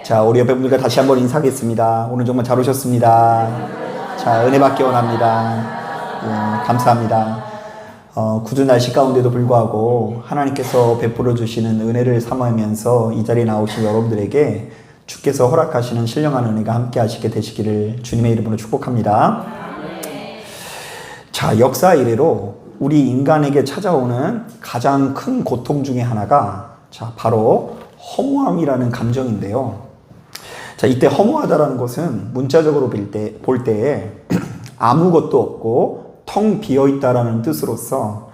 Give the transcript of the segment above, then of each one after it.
자, 우리 옆에 분들과 다시 한번 인사하겠습니다. 오늘 정말 잘 오셨습니다. 자, 은혜 받기 원합니다. 예, 감사합니다. 굳은 날씨 가운데도 불구하고 하나님께서 베풀어 주시는 은혜를 사모하면서 이 자리에 나오신 여러분들에게 주께서 허락하시는 신령한 은혜가 함께 하시게 되시기를 주님의 이름으로 축복합니다. 자, 역사 이래로 우리 인간에게 찾아오는 가장 큰 고통 중에 하나가 바로 허무함이라는 감정인데요. 자, 이때 허무하다라는 것은 문자적으로 볼 때에 아무것도 없고 텅 비어 있다라는 뜻으로서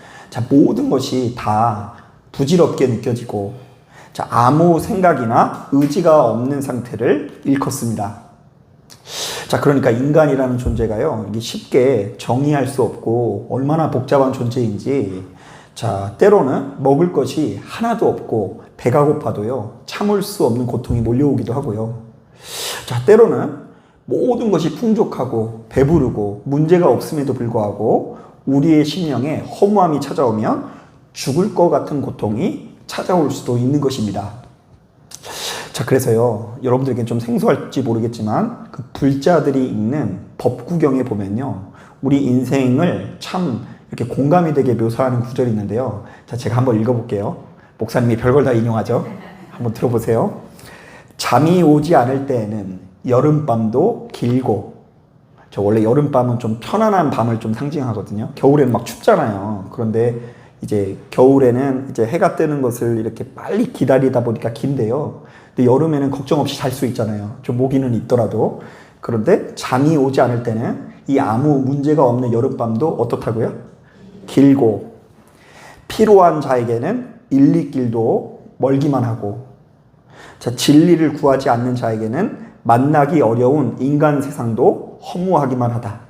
모든 것이 다 부질없게 느껴지고 아무 생각이나 의지가 없는 상태를 일컫습니다. 자, 그러니까 인간이라는 존재가요, 이게 쉽게 정의할 수 없고 얼마나 복잡한 존재인지, 때로는 먹을 것이 하나도 없고 배가 고파도요, 참을 수 없는 고통이 몰려오기도 하고요. 때로는 모든 것이 풍족하고 배부르고 문제가 없음에도 불구하고 우리의 심령에 허무함이 찾아오면 죽을 것 같은 고통이 찾아올 수도 있는 것입니다. 자, 그래서요, 여러분들에게 좀 생소할지 모르겠지만 그 불자들이 읽는 법구경에 보면요, 우리 인생을 참 이렇게 공감이 되게 묘사하는 구절이 있는데요. 자, 제가 한번 읽어볼게요. 목사님이 별걸 다 인용하죠. 한번 들어보세요. 잠이 오지 않을 때에는 여름밤도 길고, 원래 여름밤은 좀 편안한 밤을 좀 상징하거든요. 겨울에는 막 춥잖아요. 그런데 이제 겨울에는 이제 해가 뜨는 것을 이렇게 빨리 기다리다 보니까 긴데요. 근데 여름에는 걱정 없이 잘 수 있잖아요. 좀 모기는 있더라도. 그런데 잠이 오지 않을 때는 이 아무 문제가 없는 여름밤도 어떻다고요? 길고, 피로한 자에게는 일리길도 멀기만 하고, 진리를 구하지 않는 자에게는 만나기 어려운 인간 세상도 허무하기만 하다.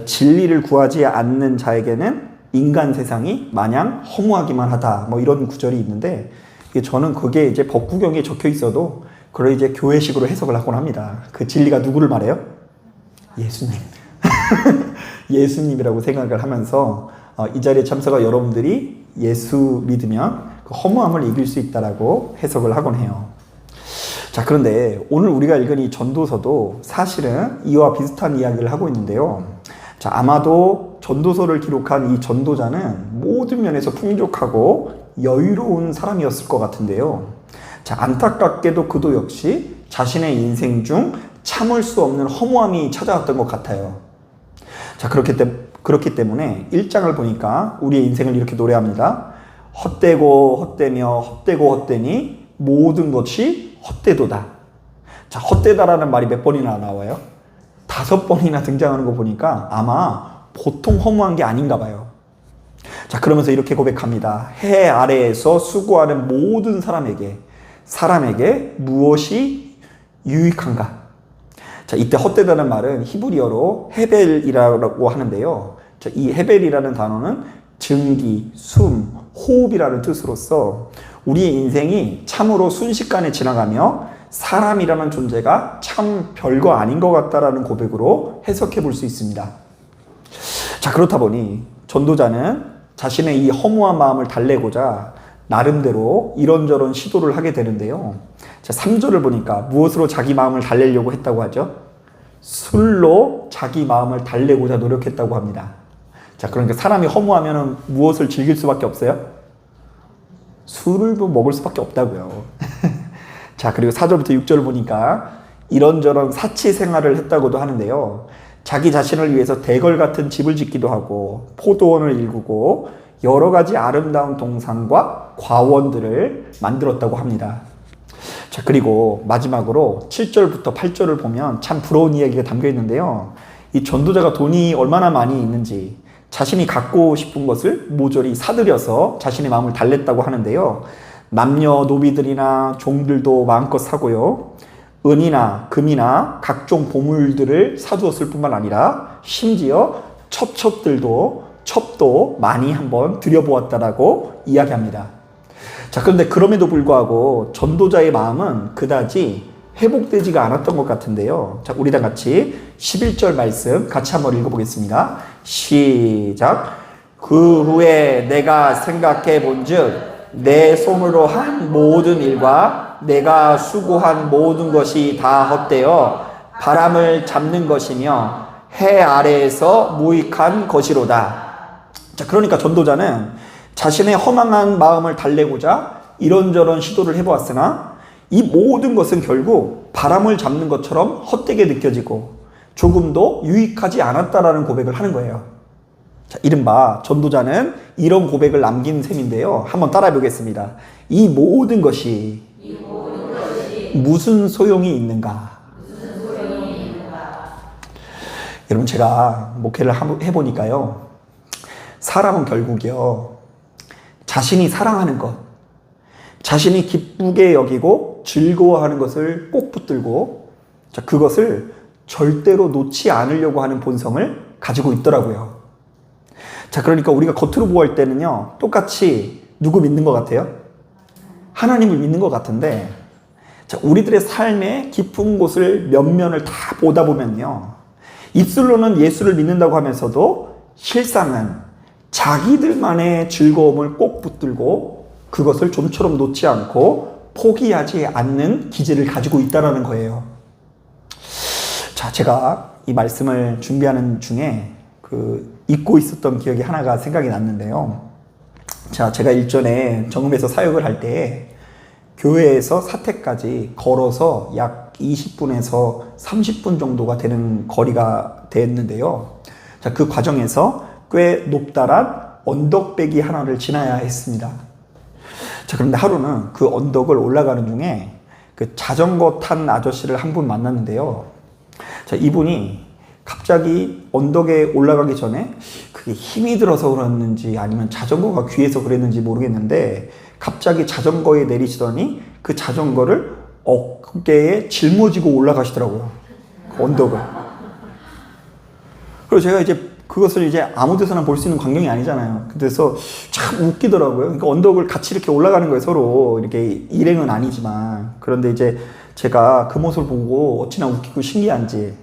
진리를 구하지 않는 자에게는 인간 세상이 마냥 허무하기만 하다. 뭐 이런 구절이 있는데, 저는 그게 이제 법구경에 적혀 있어도 그걸 이제 교회식으로 해석을 하곤 합니다. 그 진리가 누구를 말해요? 예수님. 예수님이라고 생각을 하면서 이 자리에 참석한 여러분들이 예수 믿으면 그 허무함을 이길 수 있다라고 해석을 하곤 해요. 자, 그런데 오늘 우리가 읽은 이 전도서도 사실은 이와 비슷한 이야기를 하고 있는데요. 자, 아마도 전도서를 기록한 이 전도자는 모든 면에서 풍족하고 여유로운 사람이었을 것 같은데요. 자, 안타깝게도 그도 역시 자신의 인생 중 참을 수 없는 허무함이 찾아왔던 것 같아요. 자, 그렇기 때문에 1장을 보니까 우리의 인생을 이렇게 노래합니다. 헛되고 헛되며 헛되고 헛되니 모든 것이 헛되도다. 자, 헛되다라는 말이 몇 번이나 나와요? 5번이나 등장하는 거 보니까 아마 보통 허무한 게 아닌가 봐요. 자, 그러면서 이렇게 고백합니다. 해 아래에서 수고하는 모든 사람에게 무엇이 유익한가? 자, 이때 헛되다는 말은 히브리어로 헤벨이라고 하는데요. 자, 이 헤벨이라는 단어는 증기, 숨, 호흡이라는 뜻으로서 우리의 인생이 참으로 순식간에 지나가며 사람이라는 존재가 참 별거 아닌 것 같다라는 고백으로 해석해 볼 수 있습니다. 자, 그렇다 보니 전도자는 자신의 이 허무한 마음을 달래고자 나름대로 이런저런 시도를 하게 되는데요. 자, 3절을 보니까 무엇으로 자기 마음을 달래려고 했다고 하죠? 술로 자기 마음을 달래고자 노력했다고 합니다. 자, 그러니까 사람이 허무하면 무엇을 즐길 수밖에 없어요? 술을 먹을 수밖에 없다고요. 자, 그리고 4절부터 6절을 보니까 이런저런 사치 생활을 했다고도 하는데요. 자기 자신을 위해서 대궐 같은 집을 짓기도 하고 포도원을 일구고 여러 가지 아름다운 동산과 과원들을 만들었다고 합니다. 자, 그리고 마지막으로 7절부터 8절을 보면 참 부러운 이야기가 담겨 있는데요. 이 전도자가 돈이 얼마나 많이 있는지 자신이 갖고 싶은 것을 모조리 사들여서 자신의 마음을 달랬다고 하는데요. 남녀 노비들이나 종들도 마음껏 사고요. 은이나 금이나 각종 보물들을 사두었을 뿐만 아니라 심지어 첩도 많이 한번 들여보았다라고 이야기합니다. 자, 그런데 그럼에도 불구하고 전도자의 마음은 그다지 회복되지가 않았던 것 같은데요. 자, 우리 다 같이 11절 말씀 같이 한번 읽어보겠습니다. 시작. 그 후에 내가 생각해 본즉 내 손으로 한 모든 일과 내가 수고한 모든 것이 다 헛되어 바람을 잡는 것이며 해 아래에서 무익한 것이로다. 자, 그러니까 전도자는 자신의 허망한 마음을 달래고자 이런저런 시도를 해보았으나 이 모든 것은 결국 바람을 잡는 것처럼 헛되게 느껴지고 조금도 유익하지 않았다라는 고백을 하는 거예요. 자, 이른바 전도자는 이런 고백을 남긴 셈인데요. 한번 따라해 보겠습니다. 이 모든 것이 무슨 소용이 있는가? 여러분, 제가 목회를 해보니까요, 사람은 결국이요, 자신이 사랑하는 것, 자신이 기쁘게 여기고 즐거워하는 것을 꼭 붙들고, 자, 그것을 절대로 놓지 않으려고 하는 본성을 가지고 있더라고요. 자, 그러니까 우리가 겉으로 보호할 때는요, 똑같이 누구 믿는 것 같아요? 하나님을 믿는 것 같은데, 자, 우리들의 삶의 깊은 곳을 면면을 다 보다 보면요, 입술로는 예수를 믿는다고 하면서도 실상은 자기들만의 즐거움을 꼭 붙들고 그것을 좀처럼 놓지 않고 포기하지 않는 기질을 가지고 있다는 거예요. 자, 제가 이 말씀을 준비하는 중에 잊고 있었던 기억이 하나가 생각이 났는데요. 자, 제가 일전에 정읍에서 사역을 할 때 교회에서 사택까지 걸어서 약 20분에서 30분 정도가 되는 거리가 됐는데요. 자, 그 과정에서 꽤 높다란 언덕배기 하나를 지나야 했습니다. 자, 그런데 하루는 그 언덕을 올라가는 중에 그 자전거 탄 아저씨를 한 분 만났는데요. 자, 이분이 갑자기 언덕에 올라가기 전에 그게 힘이 들어서 그랬는지 아니면 자전거가 귀해서 그랬는지 모르겠는데 갑자기 자전거에 내리시더니 그 자전거를 어깨에 짊어지고 올라가시더라고요. 그 언덕을. 그리고 제가 이제 그것을 이제 아무 데서나 볼 수 있는 광경이 아니잖아요. 그래서 참 웃기더라고요. 그러니까 언덕을 같이 이렇게 올라가는 거예요. 서로 이렇게 일행은 아니지만. 그런데 이제 제가 그 모습을 보고 어찌나 웃기고 신기한지,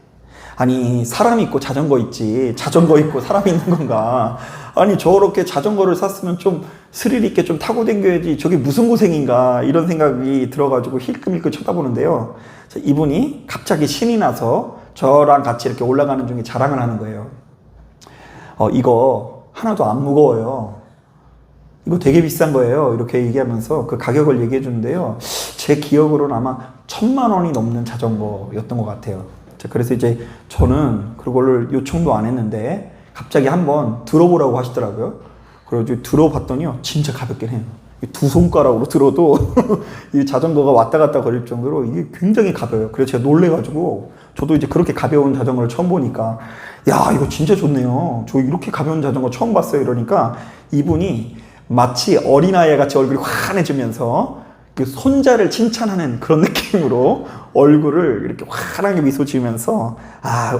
아니, 사람이 있고 자전거 있지, 자전거 있고 사람이 있는 건가? 아니, 저렇게 자전거를 샀으면 좀 스릴 있게 좀 타고 다녀야지, 저게 무슨 고생인가, 이런 생각이 들어가지고 힐끔힐끔 쳐다보는데요. 이분이 갑자기 신이 나서 저랑 같이 이렇게 올라가는 중에 자랑을 하는 거예요. 이거 하나도 안 무거워요. 이거 되게 비싼 거예요. 이렇게 얘기하면서 그 가격을 얘기해 주는데요. 제 기억으로는 아마 1,000만 원이 넘는 자전거였던 것 같아요. 그래서 이제 저는 그거를 요청도 안 했는데 갑자기 한번 들어보라고 하시더라고요. 그래서 들어봤더니요, 진짜 가볍긴 해요. 두 손가락으로 들어도 이 자전거가 왔다 갔다 거릴 정도로 이게 굉장히 가벼워요. 그래서 제가 놀래가지고 저도 이제 그렇게 가벼운 자전거를 처음 보니까, 야, 이거 진짜 좋네요. 저 이렇게 가벼운 자전거 처음 봤어요. 이러니까 이분이 마치 어린아이 같이 얼굴이 환해지면서 그 손자를 칭찬하는 그런 느낌으로 얼굴을 이렇게 환하게 미소 지으면서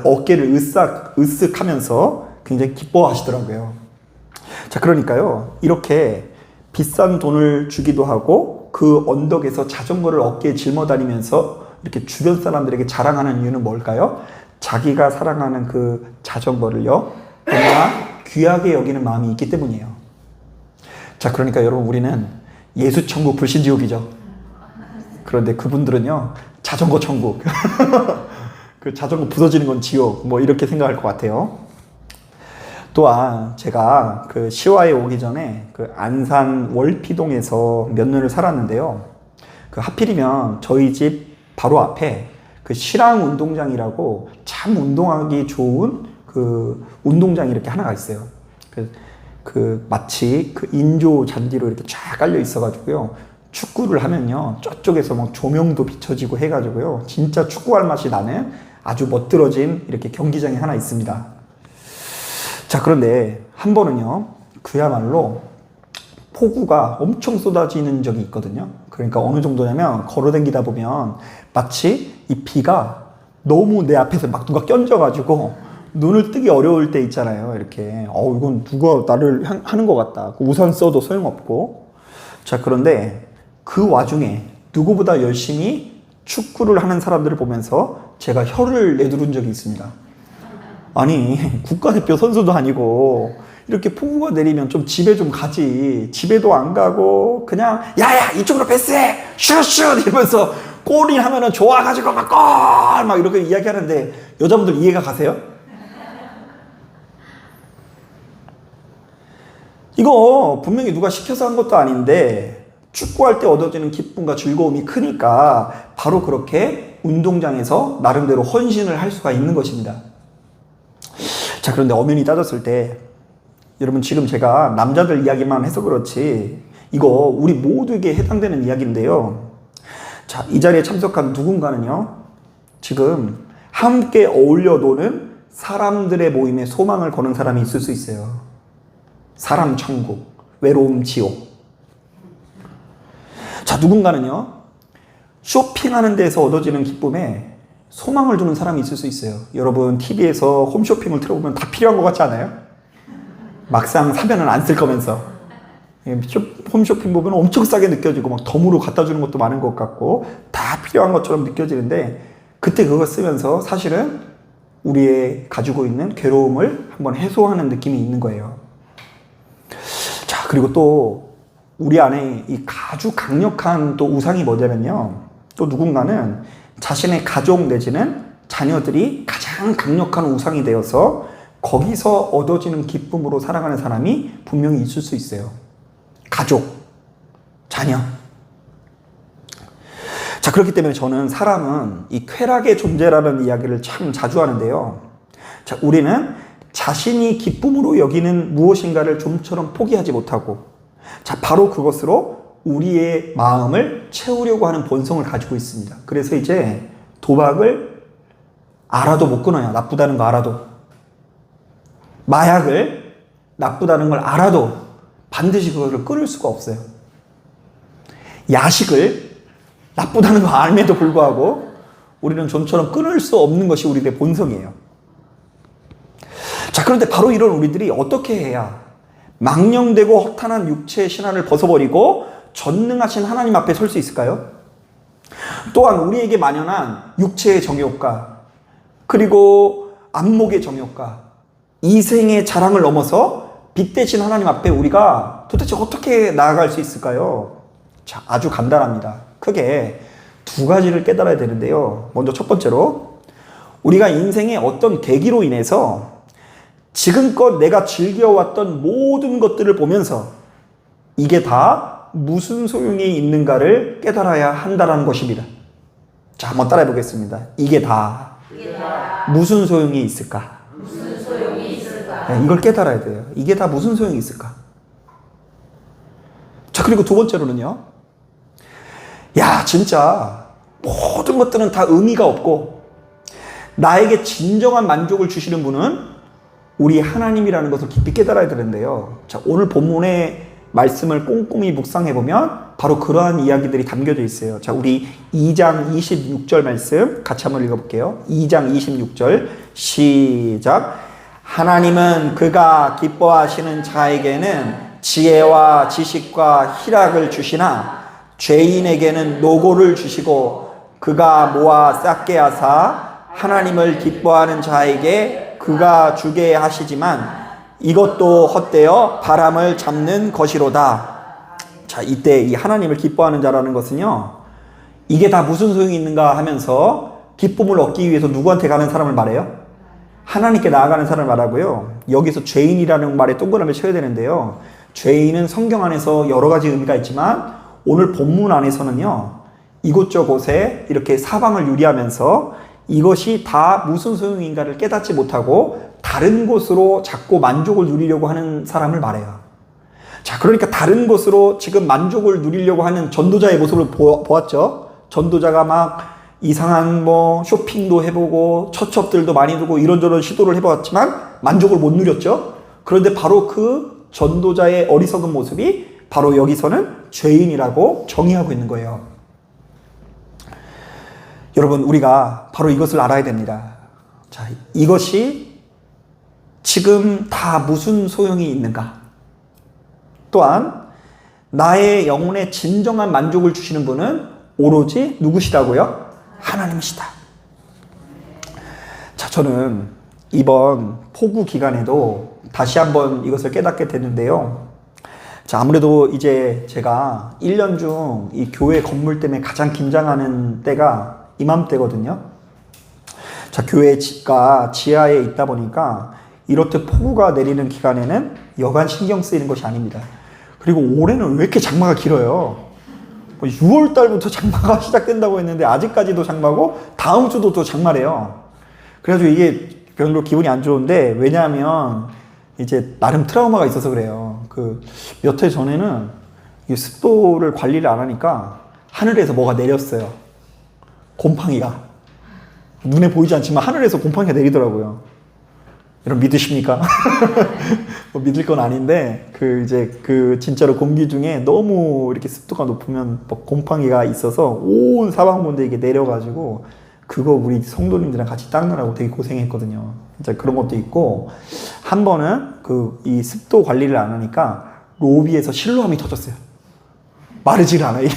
어깨를 으쓱하면서 굉장히 기뻐하시더라고요. 자, 그러니까요, 이렇게 비싼 돈을 주기도 하고 그 언덕에서 자전거를 어깨에 짊어 다니면서 이렇게 주변 사람들에게 자랑하는 이유는 뭘까요? 자기가 사랑하는 그 자전거를요, 너무나 귀하게 여기는 마음이 있기 때문이에요. 자, 그러니까 여러분, 우리는 예수 천국 불신 지옥이죠. 그런데 그분들은요, 자전거 천국. 그 자전거 부서지는 건 지옥, 뭐 이렇게 생각할 것 같아요. 또한 제가 그 시와에 오기 전에 그 안산 월피동에서 몇 년을 살았는데요. 그 하필이면 저희 집 바로 앞에 그 실황 운동장이라고 참 운동하기 좋은 그 운동장이 이렇게 하나가 있어요. 마치 그 인조 잔디로 이렇게 쫙 깔려 있어가지고요. 축구를 하면요, 저쪽에서 막 조명도 비춰지고 해가지고요, 진짜 축구할 맛이 나는 아주 멋들어진 이렇게 경기장이 하나 있습니다. 자, 그런데 한 번은요, 그야말로 폭우가 엄청 쏟아지는 적이 있거든요. 그러니까 어느 정도냐면 걸어다니다 보면 마치 이 비가 너무 내 앞에서 막 누가 껴져가지고 눈을 뜨기 어려울 때 있잖아요. 이렇게 이건 누가 나를 하는 것 같다. 우산 써도 소용없고. 자, 그런데 그 와중에 누구보다 열심히 축구를 하는 사람들을 보면서 제가 혀를 내두른 적이 있습니다. 아니, 국가대표 선수도 아니고 이렇게 폭우가 내리면 좀 집에 좀 가지. 집에도 안 가고 그냥 야야 이쪽으로 패스해 슛슛 이러면서 골이 하면은 좋아가지고 막 골 막 이렇게 이야기하는데 여자분들 이해가 가세요? 이거 분명히 누가 시켜서 한 것도 아닌데 축구할 때 얻어지는 기쁨과 즐거움이 크니까 바로 그렇게 운동장에서 나름대로 헌신을 할 수가 있는 것입니다. 자, 그런데 엄연히 따졌을 때 여러분 지금 제가 남자들 이야기만 해서 그렇지 이거 우리 모두에게 해당되는 이야기인데요. 자, 이 자리에 참석한 누군가는요 지금 함께 어울려 노는 사람들의 모임에 소망을 거는 사람이 있을 수 있어요. 사람 천국, 외로움 지옥. 자, 누군가는요 쇼핑하는 데서 얻어지는 기쁨에 소망을 두는 사람이 있을 수 있어요. 여러분 TV에서 홈쇼핑을 틀어보면 다 필요한 것 같지 않아요? 막상 사면은 안 쓸 거면서 홈쇼핑 보면 엄청 싸게 느껴지고 막 덤으로 갖다 주는 것도 많은 것 같고 다 필요한 것처럼 느껴지는데 그때 그거 쓰면서 사실은 우리의 가지고 있는 괴로움을 한번 해소하는 느낌이 있는 거예요. 자, 그리고 또 우리 안에 이 아주 강력한 또 우상이 뭐냐면요. 또 누군가는 자신의 가족 내지는 자녀들이 가장 강력한 우상이 되어서 거기서 얻어지는 기쁨으로 살아가는 사람이 분명히 있을 수 있어요. 가족, 자녀. 자, 그렇기 때문에 저는 사람은 이 쾌락의 존재라는 이야기를 참 자주 하는데요. 자, 우리는 자신이 기쁨으로 여기는 무엇인가를 좀처럼 포기하지 못하고 자, 바로 그것으로 우리의 마음을 채우려고 하는 본성을 가지고 있습니다. 그래서 이제 도박을 알아도 못 끊어요. 나쁘다는 거 알아도. 마약을 나쁘다는 걸 알아도 반드시 그거를 끊을 수가 없어요. 야식을 나쁘다는 거 알면도 불구하고 우리는 좀처럼 끊을 수 없는 것이 우리의 본성이에요. 자, 그런데 바로 이런 우리들이 어떻게 해야 망령되고 허탄한 육체의 신화를 벗어버리고 전능하신 하나님 앞에 설 수 있을까요? 또한 우리에게 만연한 육체의 정욕과 그리고 안목의 정욕과 이생의 자랑을 넘어서 빛 대신 하나님 앞에 우리가 도대체 어떻게 나아갈 수 있을까요? 자, 아주 간단합니다. 크게 두 가지를 깨달아야 되는데요. 먼저 첫 번째로 우리가 인생의 어떤 계기로 인해서 지금껏 내가 즐겨왔던 모든 것들을 보면서 이게 다 무슨 소용이 있는가를 깨달아야 한다는 것입니다. 자, 한번 따라해 보겠습니다. 이게 다 무슨 소용이 있을까? 네, 이걸 깨달아야 돼요. 이게 다 무슨 소용이 있을까? 자, 그리고 두 번째로는요. 야, 진짜 모든 것들은 다 의미가 없고 나에게 진정한 만족을 주시는 분은 우리 하나님이라는 것을 깊이 깨달아야 되는데요. 자, 오늘 본문의 말씀을 꼼꼼히 묵상해보면 바로 그러한 이야기들이 담겨져 있어요. 자, 우리 2장 26절 말씀 같이 한번 읽어볼게요. 2장 26절 시작. 하나님은 그가 기뻐하시는 자에게는 지혜와 지식과 희락을 주시나 죄인에게는 노고를 주시고 그가 모아 쌓게 하사 하나님을 기뻐하는 자에게 그가 주게 하시지만 이것도 헛되어 바람을 잡는 것이로다. 자, 이때 이 하나님을 기뻐하는 자라는 것은요, 이게 다 무슨 소용이 있는가 하면서 기쁨을 얻기 위해서 누구한테 가는 사람을 말해요? 하나님께 나아가는 사람을 말하고요. 여기서 죄인이라는 말에 동그라미 쳐야 되는데요. 죄인은 성경 안에서 여러 가지 의미가 있지만 오늘 본문 안에서는요, 이곳저곳에 이렇게 사방을 유리하면서 이것이 다 무슨 소용인가를 깨닫지 못하고 다른 곳으로 자꾸 만족을 누리려고 하는 사람을 말해요. 자, 그러니까 다른 곳으로 지금 만족을 누리려고 하는 전도자의 모습을 보았죠. 전도자가 막 이상한 쇼핑도 해보고 처첩들도 많이 두고 이런저런 시도를 해봤지만 만족을 못 누렸죠. 그런데 바로 그 전도자의 어리석은 모습이 바로 여기서는 죄인이라고 정의하고 있는 거예요. 여러분, 우리가 바로 이것을 알아야 됩니다. 자, 이것이 지금 다 무슨 소용이 있는가? 또한 나의 영혼에 진정한 만족을 주시는 분은 오로지 누구시다고요? 하나님이시다. 자, 저는 이번 폭우 기간에도 다시 한번 이것을 깨닫게 되는데요. 자, 아무래도 이제 제가 1년 중 이 교회 건물 때문에 가장 긴장하는 때가 이맘때거든요. 자, 교회 집가 지하에 있다 보니까 이렇듯 폭우가 내리는 기간에는 여간 신경 쓰이는 것이 아닙니다. 그리고 올해는 왜 이렇게 장마가 길어요? 6월 달부터 장마가 시작된다고 했는데 아직까지도 장마고 다음 주도 또 장마래요. 그래가지고 이게 별로 기분이 안 좋은데, 왜냐하면 이제 나름 트라우마가 있어서 그래요. 그 몇 해 전에는 이 습도를 관리를 안 하니까 하늘에서 뭐가 내렸어요. 곰팡이가. 눈에 보이지 않지만 하늘에서 곰팡이가 내리더라고요. 여러분 믿으십니까? 뭐 믿을 건 아닌데, 진짜로 공기 중에 너무 이렇게 습도가 높으면 뭐 곰팡이가 있어서 온 사방분대 이게 내려가지고, 그거 우리 성도님들이랑 같이 닦느라고 되게 고생했거든요. 진짜 그런 것도 있고, 한 번은 이 습도 관리를 안 하니까 로비에서 실로함이 터졌어요. 마르지를 않아, 이게.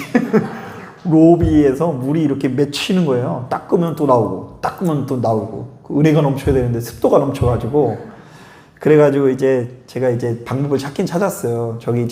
로비에서 물이 이렇게 맺히는 거예요. 닦으면 또 나오고, 닦으면 또 나오고. 은혜가 넘쳐야 되는데 습도가 넘쳐가지고. 그래가지고 제가 방법을 찾긴 찾았어요. 저기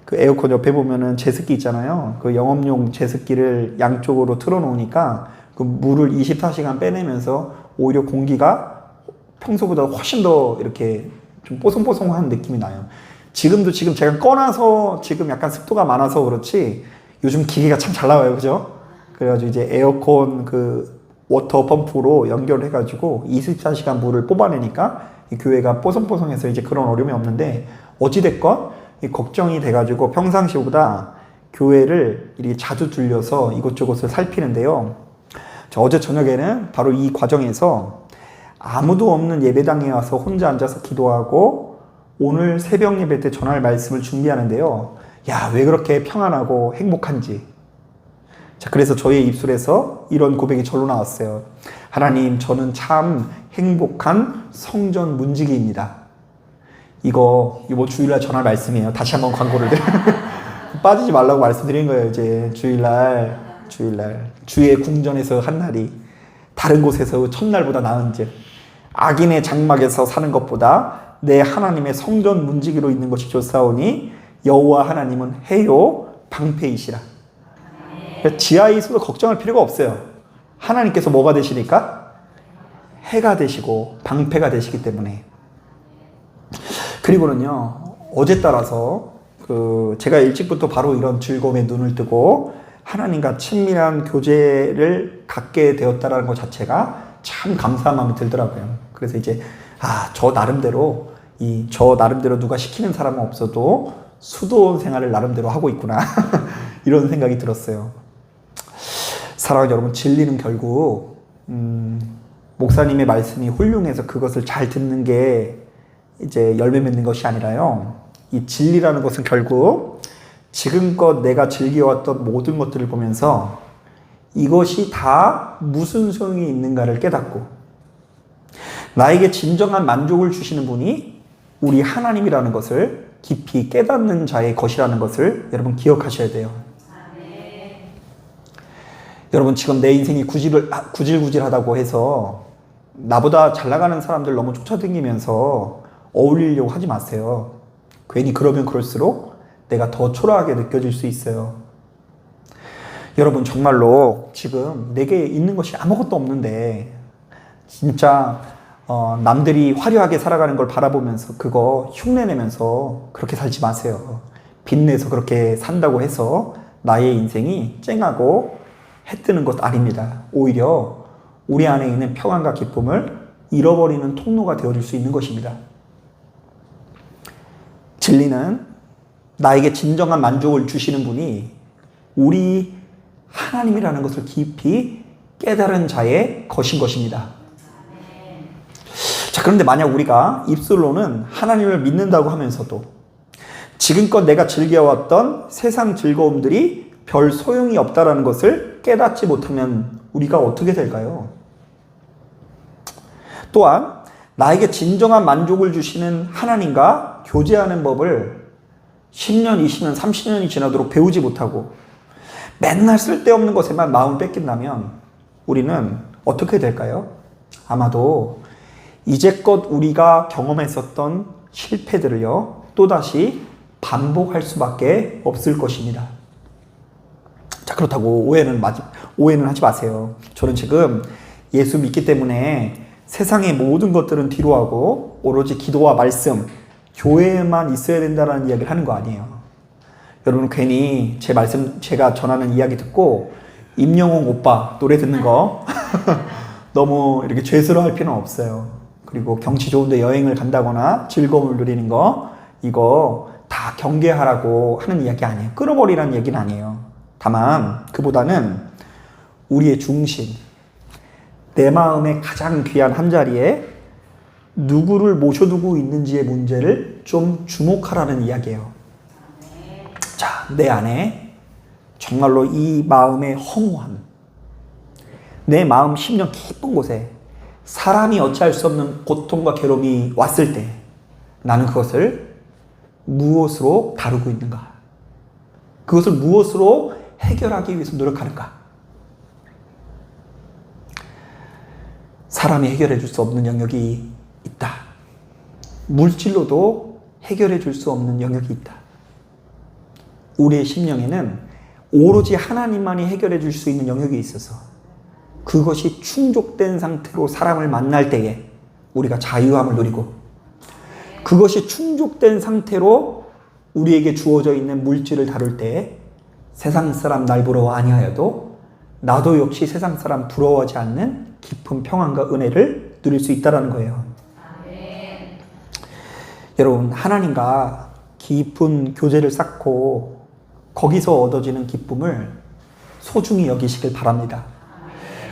그 에어컨 옆에 보면은 제습기 있잖아요. 그 영업용 제습기를 양쪽으로 틀어놓으니까 그 물을 24시간 빼내면서 오히려 공기가 평소보다 훨씬 더 이렇게 좀 뽀송뽀송한 느낌이 나요. 지금 제가 꺼놔서 지금 약간 습도가 많아서 그렇지, 요즘 기계가 참 잘 나와요. 그죠? 그래가지고 에어컨 워터 펌프로 연결해가지고 24시간 물을 뽑아내니까 이 교회가 뽀송뽀송해서 이제 그런 어려움이 없는데, 어찌됐건 걱정이 돼가지고 평상시보다 교회를 이렇게 자주 들려서 이곳저곳을 살피는데요. 어제 저녁에는 바로 이 과정에서 아무도 없는 예배당에 와서 혼자 앉아서 기도하고, 오늘 새벽 예배 때 전할 말씀을 준비하는데요. 야, 왜 그렇게 평안하고 행복한지. 자, 그래서 저의 입술에서 이런 고백이 절로 나왔어요. 하나님, 저는 참 행복한 성전 문지기입니다. 이거 이번 주일날 전할 말씀이에요. 다시 한번 광고를 빠지지 말라고 말씀드린 거예요. 이제 주일날 주의 궁전에서 한 날이 다른 곳에서 첫날보다 나은즉, 악인의 장막에서 사는 것보다 내 하나님의 성전 문지기로 있는 것이 좋사오니 여호와 하나님은 해요 방패이시라. 지하에 있어도 걱정할 필요가 없어요. 하나님께서 뭐가 되시니까? 해가 되시고 방패가 되시기 때문에. 그리고는요, 어제 따라서 제가 일찍부터 바로 이런 즐거움에 눈을 뜨고 하나님과 친밀한 교제를 갖게 되었다라는 것 자체가 참 감사한 마음이 들더라고요. 그래서 저 나름대로 누가 시키는 사람은 없어도 수도원 생활을 나름대로 하고 있구나. 이런 생각이 들었어요. 사랑하는 여러분, 진리는 결국 목사님의 말씀이 훌륭해서 그것을 잘 듣는 게 열매 맺는 것이 아니라요, 이 진리라는 것은 결국 지금껏 내가 즐겨왔던 모든 것들을 보면서 이것이 다 무슨 소용이 있는가를 깨닫고, 나에게 진정한 만족을 주시는 분이 우리 하나님이라는 것을 깊이 깨닫는 자의 것이라는 것을 여러분 기억하셔야 돼요. 여러분, 지금 내 인생이 구질구질하다고 해서 나보다 잘 나가는 사람들 너무 쫓아다니면서 어울리려고 하지 마세요. 괜히 그러면 그럴수록 내가 더 초라하게 느껴질 수 있어요. 여러분, 정말로 지금 내게 있는 것이 아무것도 없는데 진짜 남들이 화려하게 살아가는 걸 바라보면서 그거 흉내내면서 그렇게 살지 마세요. 빚내서 그렇게 산다고 해서 나의 인생이 쨍하고 해 뜨는 것 아닙니다. 오히려 우리 안에 있는 평안과 기쁨을 잃어버리는 통로가 되어줄 수 있는 것입니다. 진리는 나에게 진정한 만족을 주시는 분이 우리 하나님이라는 것을 깊이 깨달은 자의 것인 것입니다. 자, 그런데 만약 우리가 입술로는 하나님을 믿는다고 하면서도 지금껏 내가 즐겨왔던 세상 즐거움들이 별 소용이 없다라는 것을 깨닫지 못하면 우리가 어떻게 될까요? 또한 나에게 진정한 만족을 주시는 하나님과 교제하는 법을 10년, 20년, 30년이 지나도록 배우지 못하고 맨날 쓸데없는 것에만 마음을 뺏긴다면 우리는 어떻게 될까요? 아마도 이제껏 우리가 경험했었던 실패들을요, 또다시 반복할 수밖에 없을 것입니다. 자, 그렇다고 오해는 하지 마세요. 저는 지금 예수 믿기 때문에 세상의 모든 것들은 뒤로 하고 오로지 기도와 말씀, 교회에만 있어야 된다는 이야기를 하는 거 아니에요. 여러분 괜히 제가 전하는 이야기 듣고 임영웅 오빠 노래 듣는 거 너무 이렇게 죄스러워할 필요는 없어요. 그리고 경치 좋은데 여행을 간다거나 즐거움을 누리는 거, 이거 다 경계하라고 하는 이야기 아니에요. 끊어버리라는 얘기는 아니에요. 다만 그보다는 우리의 중심, 내 마음의 가장 귀한 한 자리에 누구를 모셔두고 있는지의 문제를 좀 주목하라는 이야기예요. 자, 내 안에 정말로 이 마음의 허무함, 내 마음 심령 깊은 곳에 사람이 어찌할 수 없는 고통과 괴로움이 왔을 때 나는 그것을 무엇으로 다루고 있는가? 그것을 무엇으로 해결하기 위해서 노력하는가? 사람이 해결해 줄 수 없는 영역이 있다. 물질로도 해결해 줄 수 없는 영역이 있다. 우리의 심령에는 오로지 하나님만이 해결해 줄 수 있는 영역이 있어서 그것이 충족된 상태로 사람을 만날 때에 우리가 자유함을 누리고, 그것이 충족된 상태로 우리에게 주어져 있는 물질을 다룰 때 세상 사람 날 부러워 아니하여도 나도 역시 세상 사람 부러워하지 않는 깊은 평안과 은혜를 누릴 수 있다는 거예요. 아멘. 여러분, 하나님과 깊은 교제를 쌓고 거기서 얻어지는 기쁨을 소중히 여기시길 바랍니다.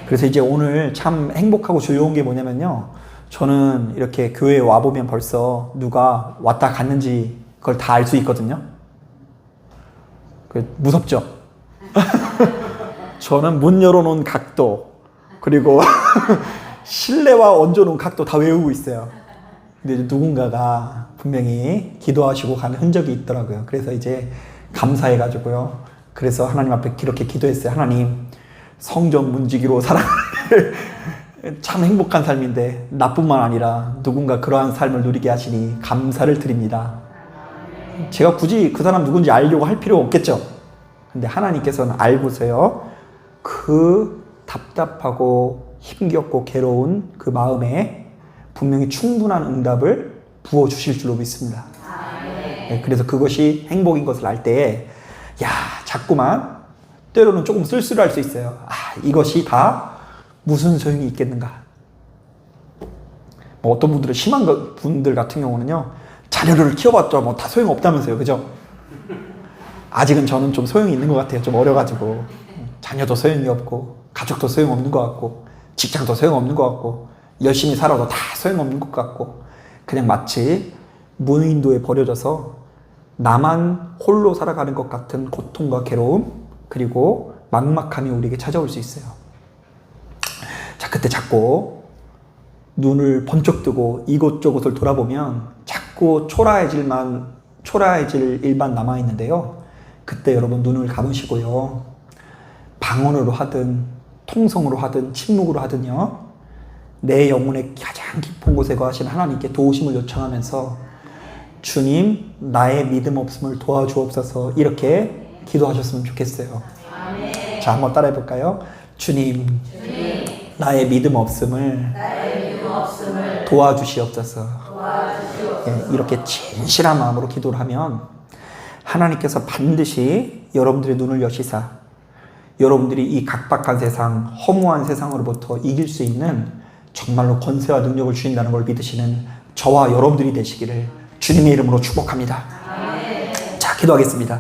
그래서 이제 오늘 참 행복하고 즐거운 게 뭐냐면요, 저는 이렇게 교회에 와보면 벌써 누가 왔다 갔는지 그걸 다 알 수 있거든요. 무섭죠? 저는 문 열어놓은 각도, 그리고 실내와 얹어놓은 각도 다 외우고 있어요. 근데 이제 누군가가 분명히 기도하시고 가는 흔적이 있더라고요. 그래서 이제 감사해가지고요, 그래서 하나님 앞에 이렇게 기도했어요. 하나님, 성전 문지기로 살아가는 참 행복한 삶인데 나뿐만 아니라 누군가 그러한 삶을 누리게 하시니 감사를 드립니다. 제가 굳이 그 사람 누군지 알려고 할 필요 없겠죠. 근데 하나님께서는 알고서요, 그 답답하고 힘겹고 괴로운 그 마음에 분명히 충분한 응답을 부어주실 줄로 믿습니다. 네, 그래서 그것이 행복인 것을 알 때에 자꾸만 때로는 조금 쓸쓸할 수 있어요. 이것이 다 무슨 소용이 있겠는가. 뭐 어떤 분들은 심한 분들 같은 경우는요, 자녀를 키워봤자 뭐 다 소용없다면서요. 그죠? 아직은 저는 좀 소용이 있는 것 같아요. 좀 어려가지고. 자녀도 소용이 없고, 가족도 소용없는 것 같고, 직장도 소용없는 것 같고, 열심히 살아도 다 소용없는 것 같고, 그냥 마치 무인도에 버려져서 나만 홀로 살아가는 것 같은 고통과 괴로움, 그리고 막막함이 우리에게 찾아올 수 있어요. 자, 그때 자꾸 눈을 번쩍 뜨고 이곳저곳을 돌아보면 자꾸 초라해질 일만 남아있는데요. 그때 여러분 눈을 감으시고요, 방언으로 하든 통성으로 하든 침묵으로 하든요, 내 영혼의 가장 깊은 곳에 거하신 하나님께 도우심을 요청하면서 주님, 나의 믿음 없음을 도와주옵소서, 이렇게 기도하셨으면 좋겠어요. 아멘. 자, 한번 따라해 볼까요? 주님, 나의 믿음 없음을 도와주시옵소서. 예, 이렇게 진실한 마음으로 기도를 하면 하나님께서 반드시 여러분들의 눈을 여시사 여러분들이 이 각박한 세상, 허무한 세상으로부터 이길 수 있는 정말로 권세와 능력을 주신다는 걸 믿으시는 저와 여러분들이 되시기를 주님의 이름으로 축복합니다. 자, 기도하겠습니다.